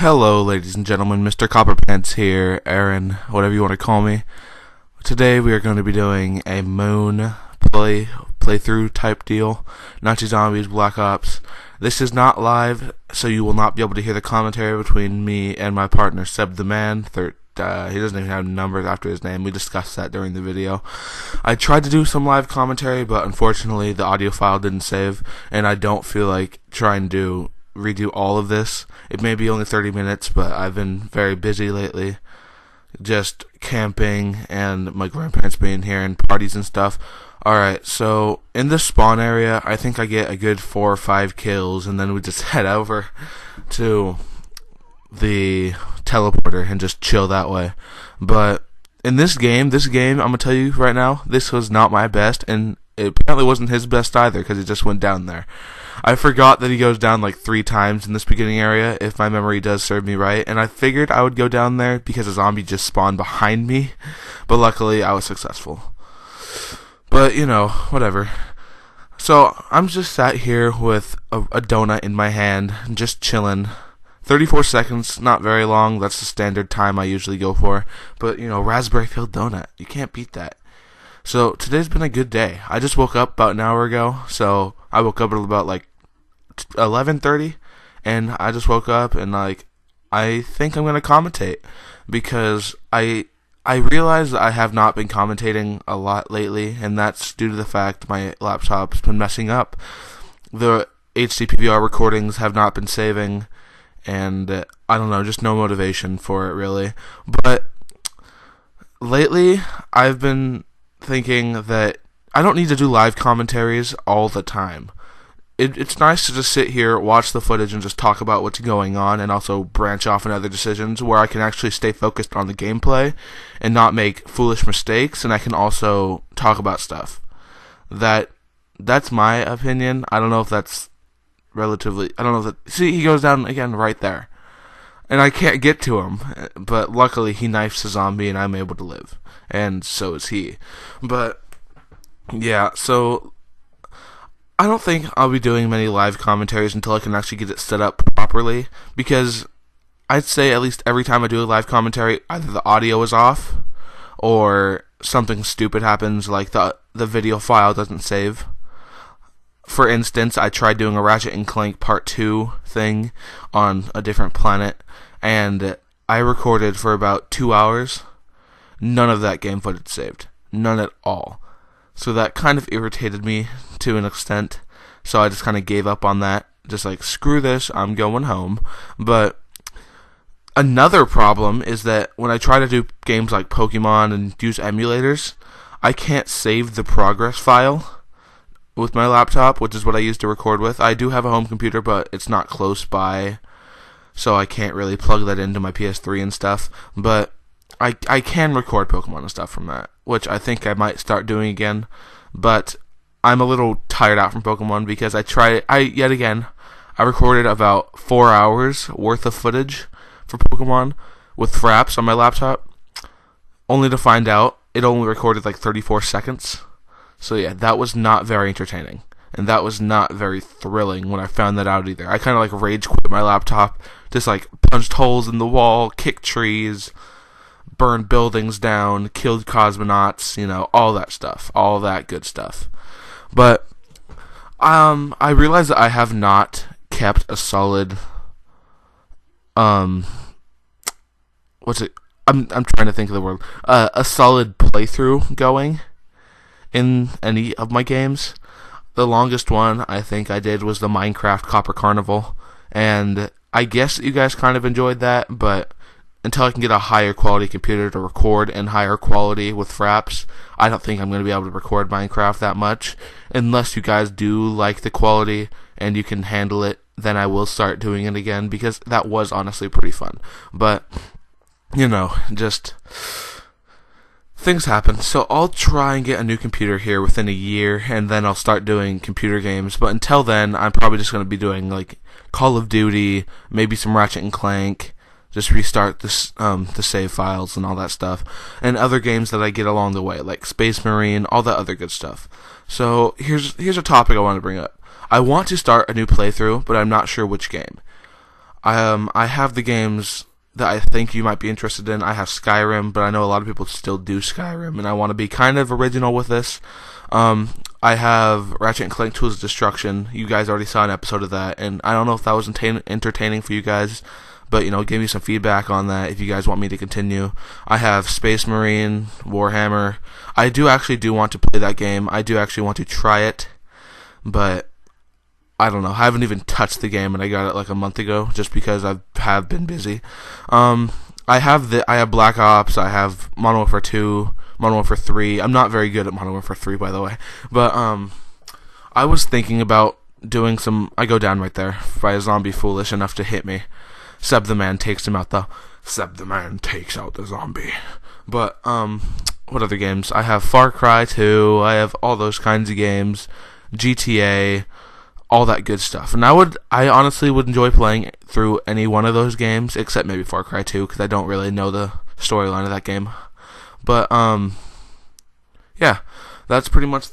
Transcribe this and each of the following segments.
Hello, ladies and gentlemen. MrCopperPants here, Aaron, whatever you want to call me. Today we are going to be doing a Moon playthrough type deal. Nazi Zombies, Black Ops. This is not live, so you will not be able to hear the commentary between me and my partner, Seb the Man. He doesn't even have numbers after his name. We discussed that during the video. I tried to do some live commentary, but unfortunately the audio file didn't save, and I don't feel like trying to redo all of this. It may be only 30 minutes, but I've been very busy lately, just camping and my grandparents being here and parties and stuff. Alright, so in this spawn area, I think I get a good 4 or 5 kills, and then we just head over to the teleporter and just chill that way. But in this game, I'm gonna tell you right now, this was not my best, and it apparently wasn't his best either, because he just went down there. I forgot that he goes down like 3 times in this beginning area, if my memory does serve me right, and I figured I would go down there because a zombie just spawned behind me, but luckily I was successful. But, you know, whatever. So, I'm just sat here with a donut in my hand, just chilling. 34 seconds, not very long, that's the standard time I usually go for, but, you know, raspberry-filled donut, you can't beat that. So, today's been a good day. I just woke up about an hour ago, so I woke up at about like 11:30, and I just woke up and like I think I'm gonna commentate because I realize that I have not been commentating a lot lately, and that's due to the fact my laptop's been messing up. The HDPVR recordings have not been saving, and I don't know, just no motivation for it really. But lately, I've been thinking that I don't need to do live commentaries all the time. It's nice to just sit here, watch the footage, and just talk about what's going on, and also branch off in other decisions where I can actually stay focused on the gameplay and not make foolish mistakes, and I can also talk about stuff. That's my opinion. I don't know if that's see, he goes down again right there. And I can't get to him, but luckily he knifes a zombie and I'm able to live. And so is he. But, yeah, so I don't think I'll be doing many live commentaries until I can actually get it set up properly, because I'd say at least every time I do a live commentary, either the audio is off, or something stupid happens, like the video file doesn't save. For instance, I tried doing a Ratchet and Clank Part 2 thing on a different planet, and I recorded for about 2 hours. None of that game footage saved. None at all. So that kind of irritated me to an extent, so I just kind of gave up on that. Just like, screw this, I'm going home. But another problem is that when I try to do games like Pokemon and use emulators, I can't save the progress file with my laptop, which is what I use to record with. I do have a home computer, but it's not close by, so I can't really plug that into my PS3 and stuff. But I can record Pokemon and stuff from that, which I think I might start doing again. But I'm a little tired out from Pokemon because I recorded about 4 hours worth of footage for Pokemon with fraps on my laptop, only to find out it only recorded like 34 seconds. So yeah, that was not very entertaining, and that was not very thrilling when I found that out either. I kind of like rage quit my laptop, just like punched holes in the wall, kicked trees, burned buildings down, killed cosmonauts, you know, all that stuff, all that good stuff. But I realized that I have not kept a solid I'm trying to think of the word, a solid playthrough going in any of my games. The longest one I think I did was the Minecraft Copper Carnival, and I guess you guys kind of enjoyed that, but until I can get a higher quality computer to record in higher quality with fraps, I don't think I'm going to be able to record Minecraft that much. Unless you guys do like the quality and you can handle it, then I will start doing it again, because that was honestly pretty fun. But, you know, just things happen. So I'll try and get a new computer here within a year, and then I'll start doing computer games. But until then, I'm probably just going to be doing like Call of Duty, maybe some Ratchet and Clank, just restart the save files and all that stuff, and other games that I get along the way, like Space Marine, all that other good stuff. So here's a topic I want to bring up. I want to start a new playthrough, but I'm not sure which game. I have the games that I think you might be interested in. I have Skyrim, but I know a lot of people still do Skyrim, and I want to be kind of original with this. I have Ratchet and Clank Tools of Destruction. You guys already saw an episode of that, and I don't know if that was entertaining for you guys, but give me some feedback on that if you guys want me to continue. I have Space Marine, Warhammer. I do want to play that game. I do actually want to try it, but I don't know. I haven't even touched the game, and I got it like a month ago, just because I have been busy. I have Black Ops. I have Modern Warfare 2, Modern Warfare 3. I'm not very good at Modern Warfare 3, by the way, but I was thinking about doing some. I go down right there by a zombie foolish enough to hit me. Seb the Man takes him out the. Seb the Man takes out the zombie. But what other games? I have Far Cry 2. I have all those kinds of games. GTA. All that good stuff. And I honestly would enjoy playing through any one of those games, except maybe Far Cry 2, because I don't really know the storyline of that game. But, yeah, that's pretty much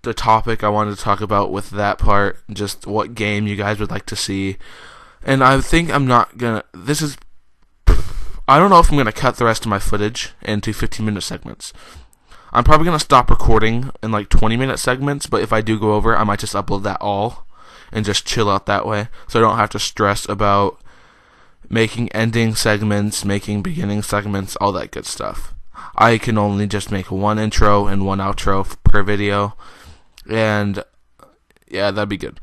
the topic I wanted to talk about with that part, just what game you guys would like to see. And I think I'm not gonna, I don't know if I'm gonna cut the rest of my footage into 15-minute segments. I'm probably gonna stop recording in like 20-minute segments, but if I do go over, I might just upload that all and just chill out that way, so I don't have to stress about making ending segments, making beginning segments, all that good stuff. I can only just make one intro and one outro per video, and yeah, that'd be good.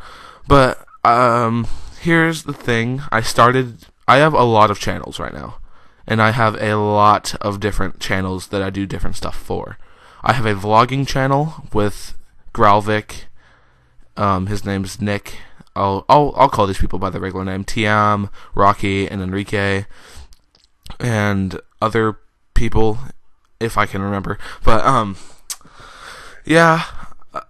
But here's the thing. I have a lot of channels right now, and I have a lot of different channels that I do different stuff for. I have a vlogging channel with Gralvik. His name's Nick. I'll call these people by their regular name: Tiam, Rocky, and Enrique, and other people if I can remember. But yeah,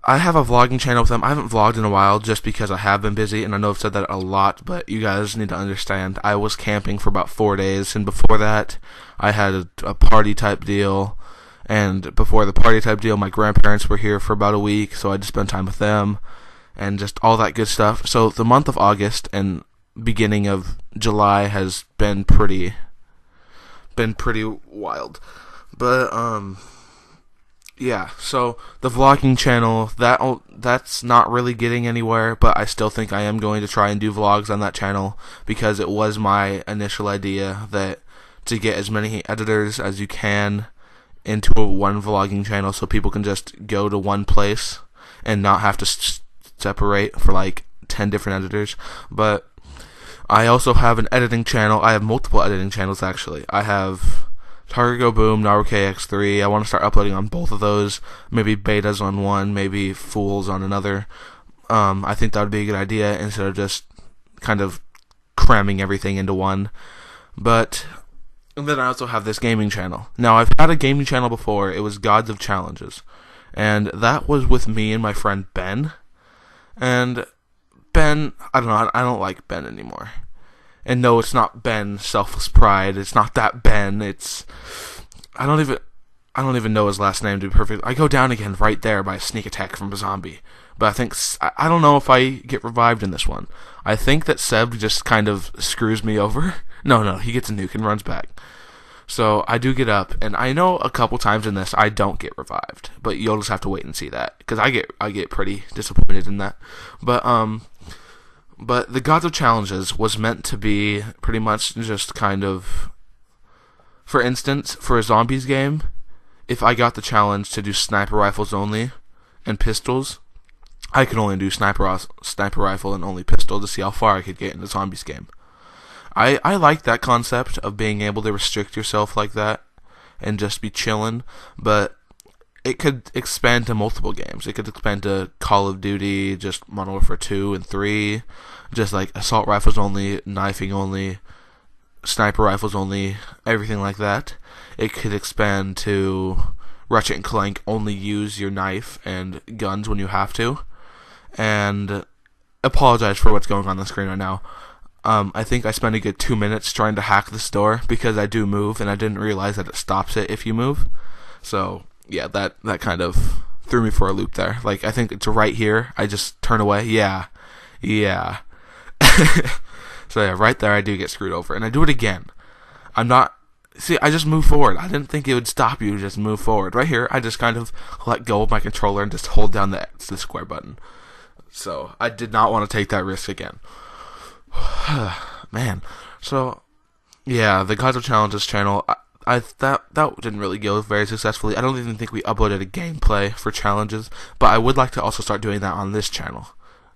I have a vlogging channel with them. I haven't vlogged in a while just because I have been busy, and I know I've said that a lot, but you guys need to understand. I was camping for about 4 days, and before that, I had a party type deal. And before the party type deal, my grandparents were here for about a week, so I just spent time with them and just all that good stuff. So the month of August and beginning of July has been pretty wild. But yeah, so the vlogging channel, that's not really getting anywhere, but I still think I am going to try and do vlogs on that channel, because it was my initial idea that to get as many editors as you can into one vlogging channel, so people can just go to one place and not have to separate for like 10 different editors. But I also have an editing channel. I have multiple editing channels, actually. I have Target Go Boom, Naruto KX3. I want to start uploading on both of those. Maybe betas on one, maybe Fools on another. I think that would be a good idea, instead of just kind of cramming everything into one. And then I also have this gaming channel. Now, I've had a gaming channel before. It was Gods of Challenges. And that was with me and my friend Ben. And Ben, I don't know, I don't like Ben anymore. And no, it's not Ben Selfless Pride. It's not that Ben. I don't even know his last name, to be perfect. I go down again right there by a sneak attack from a zombie. But I don't know if I get revived in this one. I think that Seb just kind of screws me over. No, he gets a nuke and runs back. So I do get up, and I know a couple times in this I don't get revived, but you'll just have to wait and see that, because I get pretty disappointed in that. But the Gods of Challenges was meant to be pretty much just kind of, for instance, for a zombies game, if I got the challenge to do sniper rifles only and pistols, I could only do sniper rifle and only pistol to see how far I could get in the zombies game. I like that concept of being able to restrict yourself like that and just be chilling, but it could expand to multiple games. It could expand to Call of Duty, just Modern Warfare 2 and 3, just like assault rifles only, knifing only, sniper rifles only, everything like that. It could expand to Ratchet and Clank, only use your knife and guns when you have to. And apologize for what's going on the screen right now. I think I spent a good 2 minutes trying to hack this door, because I do move, and I didn't realize that it stops it if you move. So, yeah, that kind of threw me for a loop there. Like, I think it's right here. I just turn away. Yeah. So yeah, right there I do get screwed over, and I do it again. I'm not. See, I just move forward. I didn't think it would stop you to just move forward. Right here, I just kind of let go of my controller and just hold down the square button. So I did not want to take that risk again. Man. So yeah, the Gods of Challenges channel. That didn't really go very successfully. I don't even think we uploaded a gameplay for challenges, but I would like to also start doing that on this channel.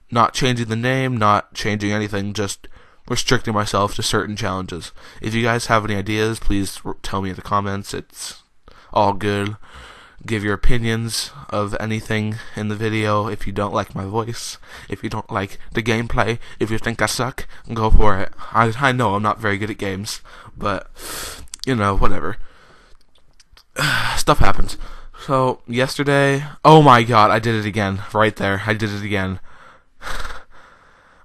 Not changing the name, not changing anything, just restricting myself to certain challenges. If you guys have any ideas, please tell me in the comments. It's all good. Give your opinions of anything in the video. If you don't like my voice, if you don't like the gameplay, if you think I suck, go for it. I know I'm not very good at games, but you know, whatever. Stuff happens. So yesterday, oh my god, I did it again. Right there, I did it again.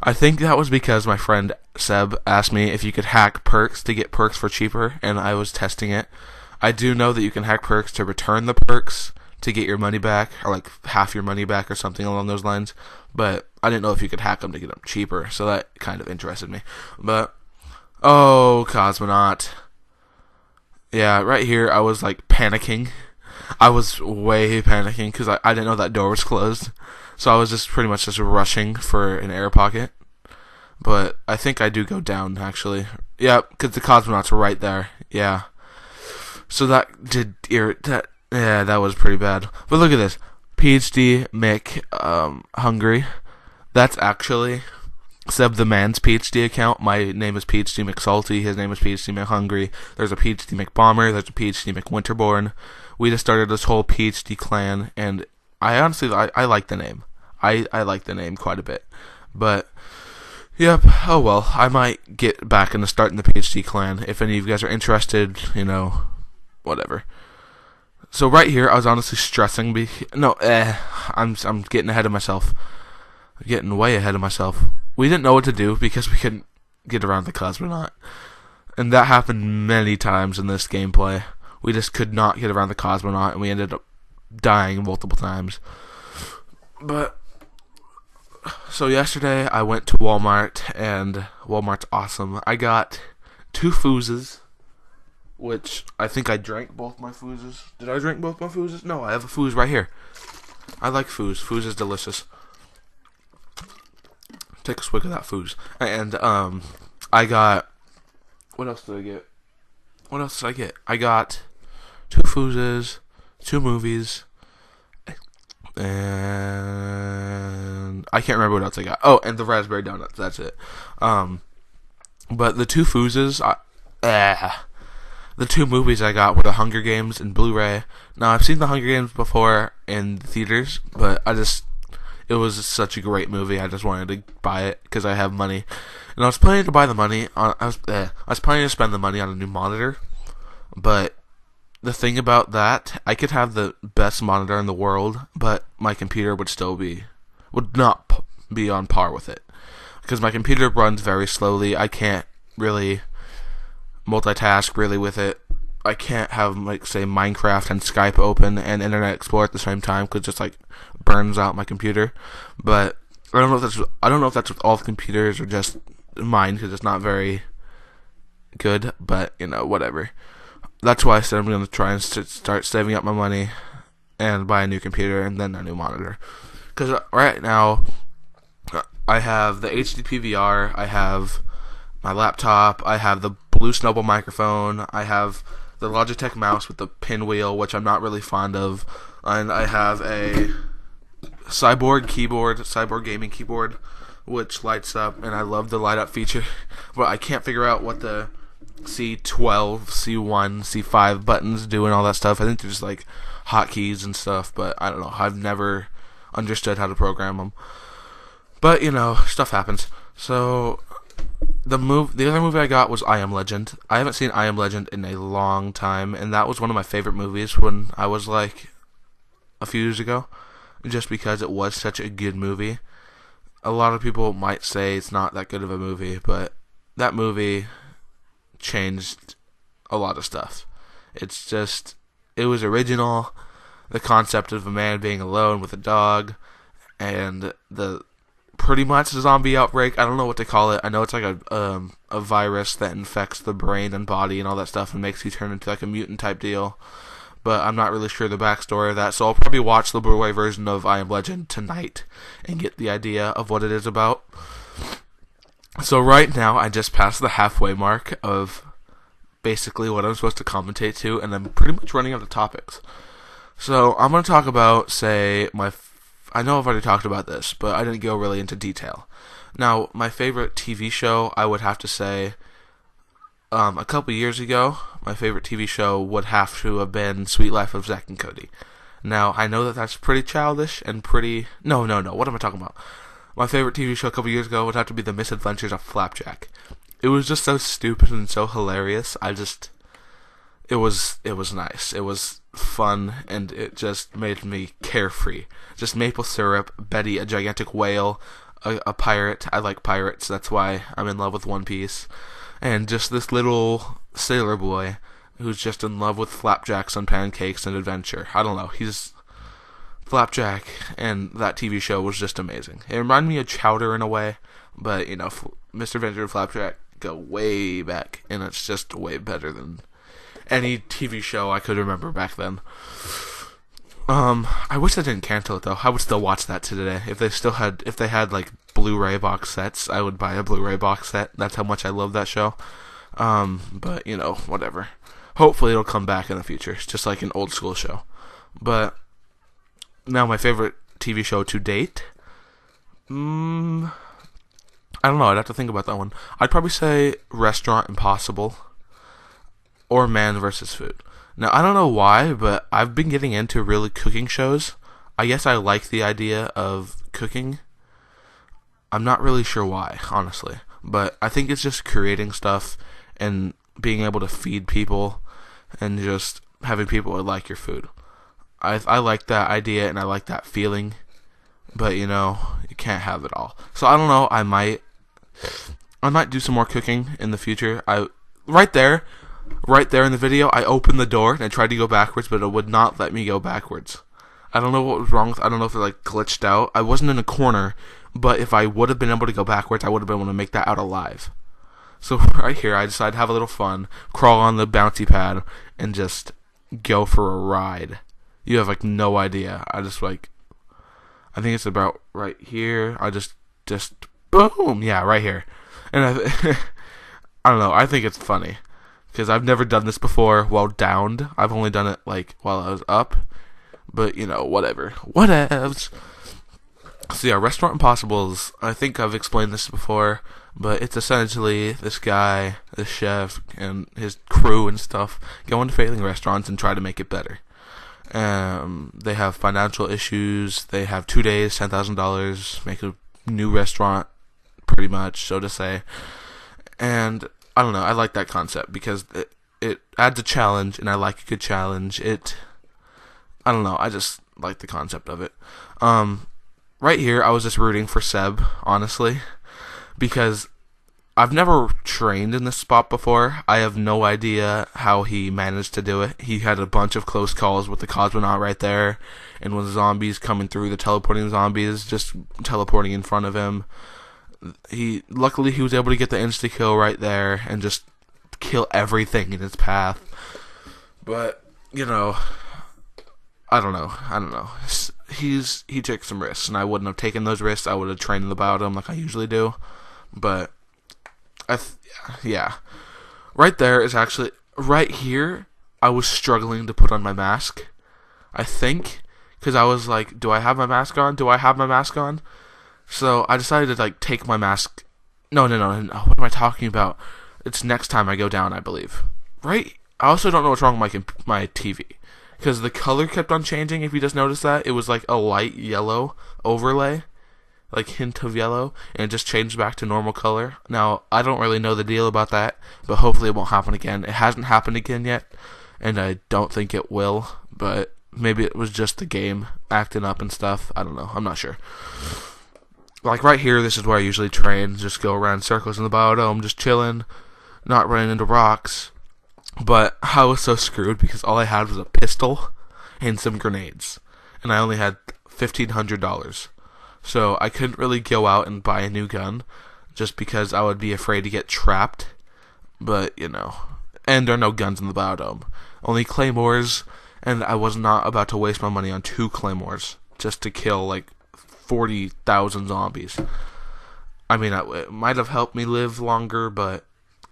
I think that was because my friend Seb asked me if you could hack perks to get perks for cheaper, and I was testing it. I do know that you can hack perks to return the perks to get your money back, or like half your money back or something along those lines, but I didn't know if you could hack them to get them cheaper, so that kind of interested me. But, oh, Cosmonaut. Yeah, right here I was like panicking. I was way panicking because I didn't know that door was closed. So I was just pretty much just rushing for an air pocket. But I think I do go down, actually. Yeah, because the Cosmonauts were right there. Yeah. So that did irritate. Yeah, that was pretty bad. But look at this. PhD Mick Hungry. That's actually Seb the Man's PhD account. My name is PhD McSalty. His name is PhD McHungry. There's a PhD McBomber. There's a PhD McWinterborn. We just started this whole PhD clan, and I honestly like the name. I like the name quite a bit. But yep, oh well, I might get back into starting the PhD clan. If any of you guys are interested, you know, whatever. So right here, I was honestly stressing. I'm getting ahead of myself. I'm getting way ahead of myself. We didn't know what to do because we couldn't get around the Cosmonaut. And that happened many times in this gameplay. We just could not get around the Cosmonaut, and we ended up dying multiple times. But so yesterday I went to Walmart, and Walmart's awesome. I got 2 foozes, which I think I drank both my foozes. Did I drink both my foozes? No, I have a fooze right here. I like fooze. Fooze is delicious. Take a swig of that fooze. And I got, what else did I get? What else did I get? I got 2 foozes, 2 movies, and I can't remember what else I got. Oh, and the raspberry donuts. That's it. But the 2 foozes, the 2 movies I got were The Hunger Games and Blu-ray. Now, I've seen The Hunger Games before in theaters, but it was such a great movie. I just wanted to buy it because I have money, and I was planning to buy the money on. I was planning to spend the money on a new monitor, but the thing about that, I could have the best monitor in the world, but my computer would not be on par with it because my computer runs very slowly. I can't really multitask really with it. I can't have, like, say, Minecraft and Skype open and Internet Explorer at the same time because it just, like, burns out my computer. But I don't know if that's with all computers or just mine because it's not very good. But you know, whatever. That's why I said I'm going to try and start saving up my money and buy a new computer and then a new monitor. Because right now I have the HDP VR, I have my laptop, I have the Blue Snowball microphone, I have the Logitech mouse with the pinwheel, which I'm not really fond of, and I have a Cyborg gaming keyboard, which lights up, and I love the light up feature, but I can't figure out what the C12, C1, C5 buttons do and all that stuff. I think they're just like hotkeys and stuff, but I don't know. I've never understood how to program them. But you know, stuff happens. So the other movie I got was I Am Legend. I haven't seen I Am Legend in a long time, and that was one of my favorite movies when I was like a few years ago, just because it was such a good movie. A lot of people might say it's not that good of a movie, but that movie changed a lot of stuff. It was original. The concept of a man being alone with a dog, and pretty much a zombie outbreak. I don't know what they call it. I know it's like a virus that infects the brain and body and all that stuff and makes you turn into like a mutant type deal. But I'm not really sure the backstory of that, so I'll probably watch the Blu-ray version of I Am Legend tonight and get the idea of what it is about. So right now, I just passed the halfway mark of basically what I'm supposed to commentate to, and I'm pretty much running out of topics. So I'm going to talk about, say, I know I've already talked about this, but I didn't go really into detail. Now, my favorite TV show, I would have to say, a couple years ago, my favorite TV show would have to have been Sweet Life of Zack and Cody. Now, I know that that's pretty childish and pretty... No, what am I talking about? My favorite TV show a couple years ago would have to be The Misadventures of Flapjack. It was just so stupid and so hilarious. It was nice. It was fun, and it just made me carefree. Just maple syrup, Betty, a gigantic whale, a pirate. I like pirates, that's why I'm in love with One Piece. And just this little sailor boy who's just in love with flapjacks on pancakes and adventure. I don't know, he's Flapjack, and that TV show was just amazing. It reminded me of Chowder in a way, but, you know, Mr. Adventure and Flapjack go way back, and it's just way better than any TV show I could remember back then. I wish they didn't cancel it though. I would still watch that today. If they had like Blu-ray box sets, I would buy a Blu-ray box set. That's how much I love that show. But you know, whatever. Hopefully it'll come back in the future. It's just like an old school show. But now my favorite TV show to date. I don't know. I'd have to think about that one. I'd probably say Restaurant Impossible or Man vs. Food. Now, I don't know why, but I've been getting into really cooking shows. I guess I like the idea of cooking. I'm not really sure why, honestly. But I think it's just creating stuff and being able to feed people and just having people like your food. I like that idea and I like that feeling. But, you know, you can't have it all. So, I don't know, I might do some more cooking in the future. Right there in the video, I opened the door and I tried to go backwards, but it would not let me go backwards. I don't know what was wrong I don't know if it like glitched out. I wasn't in a corner, but if I would have been able to go backwards, I would have been able to make that out alive. So right here, I decided to have a little fun, crawl on the bouncy pad, and just go for a ride. You have like no idea. I think it's about right here. I just boom, yeah, right here. And I don't know. I think it's funny. Because I've never done this before while downed. I've only done it, like, while I was up. But, you know, whatever. Whatevs. So, yeah, Restaurant Impossibles. I think I've explained this before. But it's essentially this guy, the chef, and his crew and stuff go into failing restaurants and try to make it better. They have financial issues. They have 2 days, $10,000. Make a new restaurant, pretty much, so to say. And I don't know, I like that concept because it adds a challenge, and I like a good challenge. I don't know, I just like the concept of it. Right here, I was just rooting for Seb, honestly, because I've never trained in this spot before. I have no idea how he managed to do it. He had a bunch of close calls with the cosmonaut right there, and with zombies coming through, the teleporting zombies just teleporting in front of him. Luckily he was able to get the insta kill right there and just kill everything in his path. But you know, I don't know. He took some risks, and I wouldn't have taken those risks. I would have trained about him like I usually do. But yeah, right there is actually right here. I was struggling to put on my mask. I think because I was like, do I have my mask on? So I decided to like take my mask. No. What am I talking about? It's next time I go down, I believe. Right? I also don't know what's wrong with my TV, because the color kept on changing. If you just noticed that, it was like a light yellow overlay, like hint of yellow, and it just changed back to normal color. Now I don't really know the deal about that, but hopefully it won't happen again. It hasn't happened again yet, and I don't think it will. But maybe it was just the game acting up and stuff. I don't know. I'm not sure. Like right here, this is where I usually train. Just go around circles in the biodome, just chilling, not running into rocks. But I was so screwed because all I had was a pistol and some grenades. And I only had $1,500. so I couldn't really go out and buy a new gun just because I would be afraid to get trapped. But, and there are no guns in the biodome. Only claymores, and I was not about to waste my money on 2 claymores just to kill, 40,000 zombies. I mean, it might have helped me live longer, but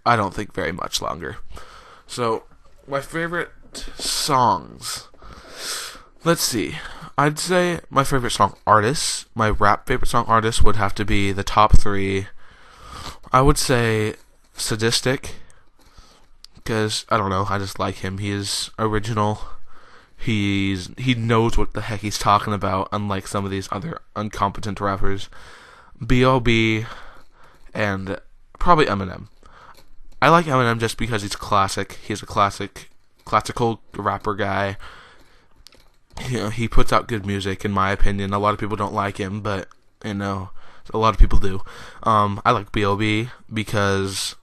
I don't think very much longer. So, my favorite songs. Let's see. I'd say my favorite song artists, my rap favorite song artists would have to be the top 3. I would say Sadistic, because, I don't know, I just like him. He is original. He knows what the heck he's talking about, unlike some of these other incompetent rappers. B.O.B. and probably Eminem. I like Eminem just because he's classic. He's a classical rapper guy. He puts out good music, in my opinion. A lot of people don't like him, but, a lot of people do. I like B.O.B. because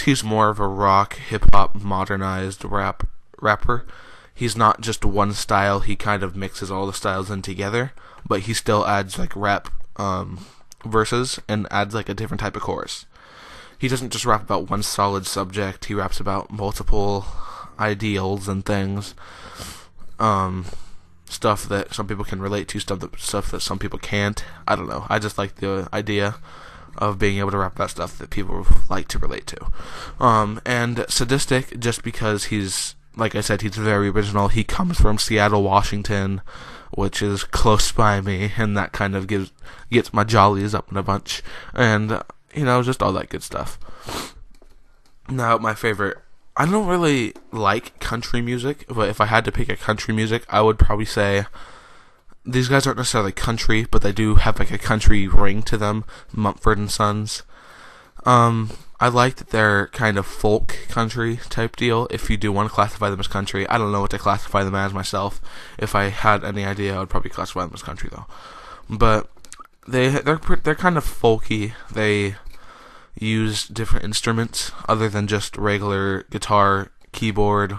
he's more of a rock, hip-hop, modernized rapper. He's not just one style. He kind of mixes all the styles in together, but he still adds, rap verses and adds, a different type of chorus. He doesn't just rap about one solid subject. He raps about multiple ideals and things. Stuff that some people can relate to, stuff that some people can't. I don't know. I just like the idea of being able to rap about stuff that people like to relate to. And Sadistic, just because he's, like I said, he's very original. He comes from Seattle, Washington, which is close by me, and that kind of gets my jollies up in a bunch. And, just all that good stuff. Now, my favorite, I don't really like country music, but if I had to pick a country music, I would probably say these guys aren't necessarily country, but they do have a country ring to them. Mumford & Sons. I like that they're kind of folk country type deal. If you do want to classify them as country, I don't know what to classify them as myself. If I had any idea, I would probably classify them as country though. But they're kind of folky. They use different instruments other than just regular guitar, keyboard,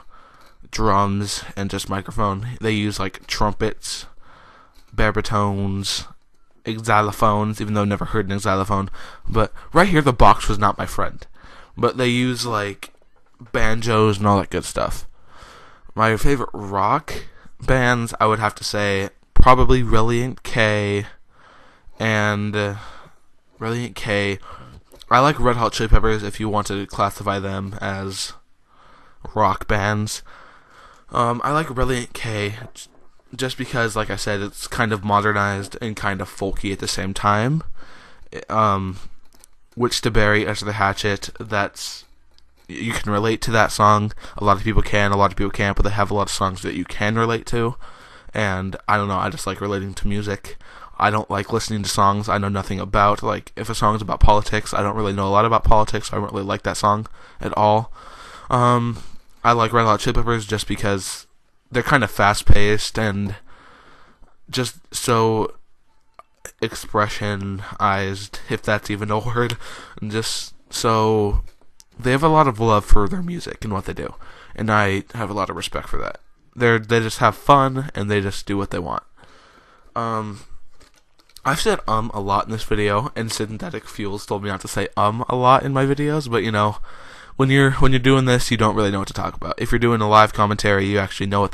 drums, and just microphone. They use trumpets, baritones, xylophones, even though I've never heard an xylophone. But right here, the box was not my friend. But they use banjos and all that good stuff. My favorite rock bands, I would have to say probably Reliant K and Reliant K. I like Red Hot Chili Peppers if you want to classify them as rock bands. I like Reliant K just because, like I said, it's kind of modernized and kind of folky at the same time. Witch to Bury, Edge of the Hatchet, you can relate to that song. A lot of people can, a lot of people can't, but they have a lot of songs that you can relate to. And I don't know, I just like relating to music. I don't like listening to songs I know nothing about. If a song is about politics, I don't really know a lot about politics, so I don't really like that song at all. I like Red Hot Chili Peppers just because they're kind of fast-paced and just so expressionized, if that's even a word. Just so they have a lot of love for their music and what they do, and I have a lot of respect for that. They just have fun and they just do what they want. I've said a lot in this video, and Synthetic Fuels told me not to say a lot in my videos, but when you're doing this, you don't really know what to talk about. If you're doing a live commentary, you actually know what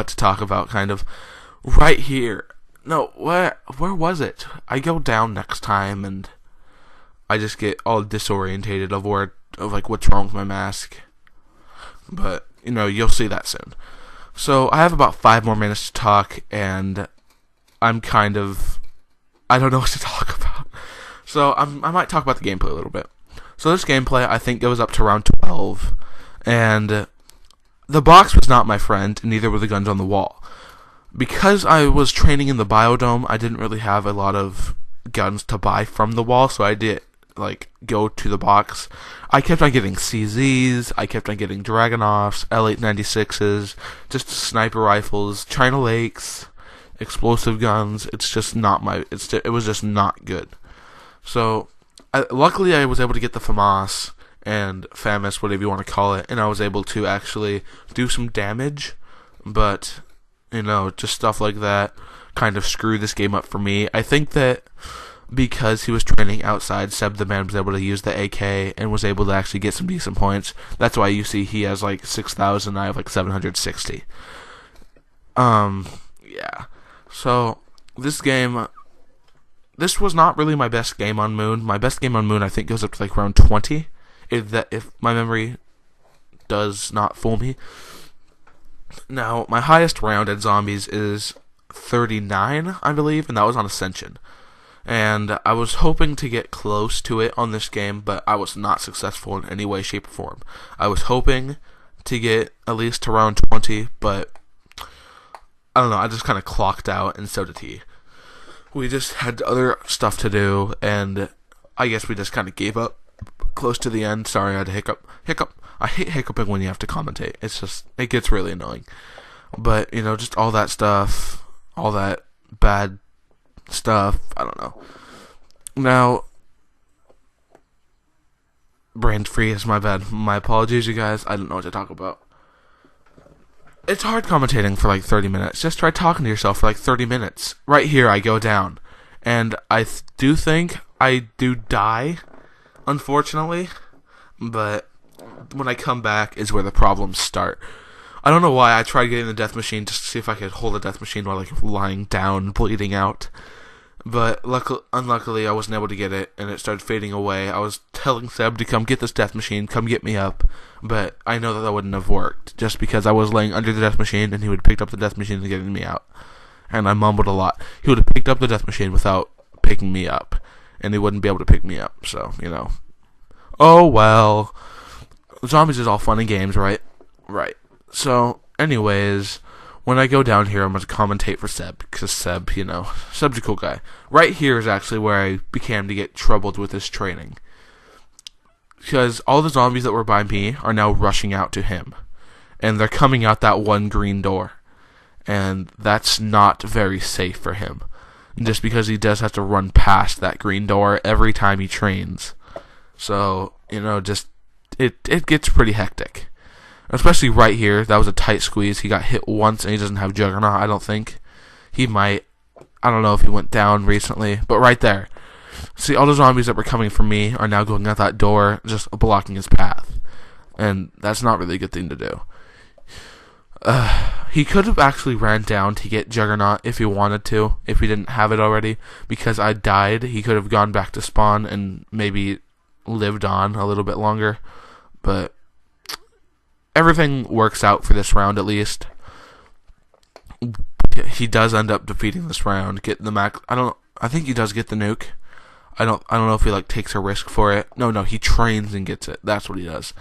to talk about, kind of. Right here. No, where was it? I go down next time and I just get all disorientated of what's wrong with my mask. But, you'll see that soon. So, I have about 5 more minutes to talk, and I don't know what to talk about. So, I might talk about the gameplay a little bit. So, this gameplay, I think, goes up to round 12, and the box was not my friend, and neither were the guns on the wall. Because I was training in the biodome, I didn't really have a lot of guns to buy from the wall, so I did, go to the box. I kept on getting CZs, I kept on getting Dragunovs, L896s, just sniper rifles, China Lakes, explosive guns. It's just not it was just not good. So, luckily I was able to get the FAMAS, and FAMAS, whatever you want to call it, and I was able to actually do some damage, but, just stuff like that. kind of screw this game up for me. I think that because he was training outside, Seb the Man was able to use the AK and was able to actually get some decent points. That's why you see he has like 6,000, I have like 760. Yeah. So, this game, this was not really my best game on Moon. My best game on Moon, I think, goes up to like around 20, if my memory does not fool me. Now, my highest round at Zombies is 39, I believe, and that was on Ascension. And I was hoping to get close to it on this game, but I was not successful in any way, shape, or form. I was hoping to get at least around 20, but I don't know, I just kind of clocked out, and so did he. We just had other stuff to do, and I guess we just kind of gave up close to the end. Sorry, I had to hiccup. I hate hiccuping when you have to commentate. It gets really annoying. But, just all that stuff, all that bad stuff, I don't know. Now, brain freeze, my bad. My apologies, you guys. I don't know what to talk about. It's hard commentating for like 30 minutes. Just try talking to yourself for like 30 minutes. Right here, I go down. And I do think I do die, unfortunately. But when I come back is where the problems start. I don't know why I tried getting the death machine just to see if I could hold the death machine while like lying down, bleeding out. But unluckily, I wasn't able to get it, and it started fading away. I was telling Seb to come get this death machine, come get me up, but I know that wouldn't have worked, just because I was laying under the death machine, and he would have picked up the death machine and getting me out. And I mumbled a lot. He would have picked up the death machine without picking me up, and he wouldn't be able to pick me up, so, Oh, well. Zombies is all fun and games, right? Right. So, anyways, when I go down here, I'm going to commentate for Seb, because Seb, Seb's a cool guy. Right here is actually where I began to get troubled with this training. Because all the zombies that were by me are now rushing out to him. And they're coming out that one green door. And that's not very safe for him. Just because he does have to run past that green door every time he trains. So, it gets pretty hectic. Especially right here, that was a tight squeeze. He got hit once, and he doesn't have Juggernaut, I don't think. He might. I don't know if he went down recently, but right there. See, all the zombies that were coming from me are now going out that door, just blocking his path. And that's not really a good thing to do. He could have actually ran down to get Juggernaut if he wanted to, if he didn't have it already. Because I died, he could have gone back to spawn and maybe lived on a little bit longer. But everything works out for this round, at least. He does end up defeating this round, getting the max. I think he does get the nuke. I don't know if he takes a risk for it. No, he trains and gets it. That's what he does.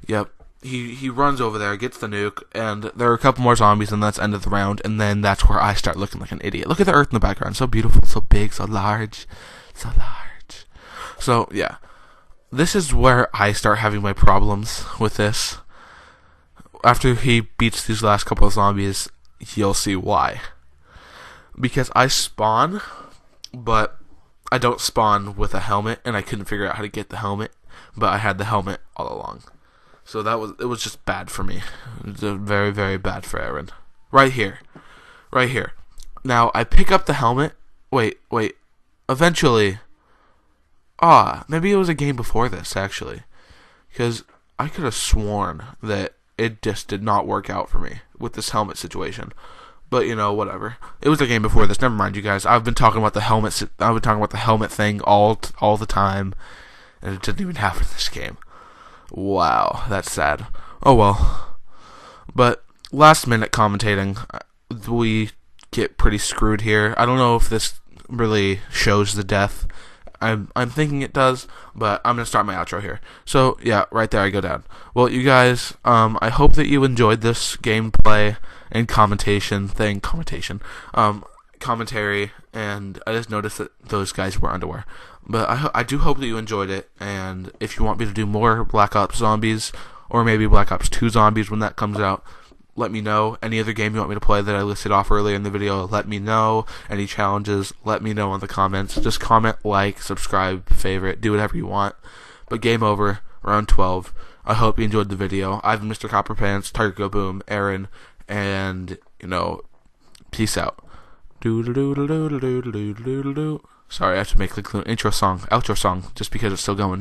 Yep. He runs over there, gets the nuke, and there are a couple more zombies, and that's the end of the round, and then that's where I start looking like an idiot. Look at the earth in the background. So beautiful, so big, so large. So large. So, yeah. This is where I start having my problems with this. After he beats these last couple of zombies, you'll see why. Because I spawn, but I don't spawn with a helmet, and I couldn't figure out how to get the helmet, but I had the helmet all along. So it was just bad for me. It was very, very bad for Aaron. Right here. Now, I pick up the helmet. Wait. Eventually. Maybe it was a game before this, actually. Because I could have sworn that it just did not work out for me with this helmet situation. But, whatever. It was a game before this. Never mind, you guys. I've been talking about the helmet. I've been talking about the helmet thing all the time, and it didn't even happen in this game. Wow, that's sad. Oh well. But last minute commentating, we get pretty screwed here. I don't know if this really shows the death. I'm thinking it does, but I'm gonna start my outro here. So yeah, right there I go down. Well, you guys, I hope that you enjoyed this gameplay and commentary, and I just noticed that those guys wear underwear. But I do hope that you enjoyed it, and if you want me to do more Black Ops Zombies, or maybe Black Ops 2 Zombies when that comes out, let me know. Any other game you want me to play that I listed off earlier in the video, let me know. Any challenges, let me know in the comments. Just comment, like, subscribe, favorite, do whatever you want. But game over, round 12. I hope you enjoyed the video. I've been MrCopperPants, Target Go Boom, Aaron, and, peace out. Sorry, I have to make the intro song, outro song, just because it's still going.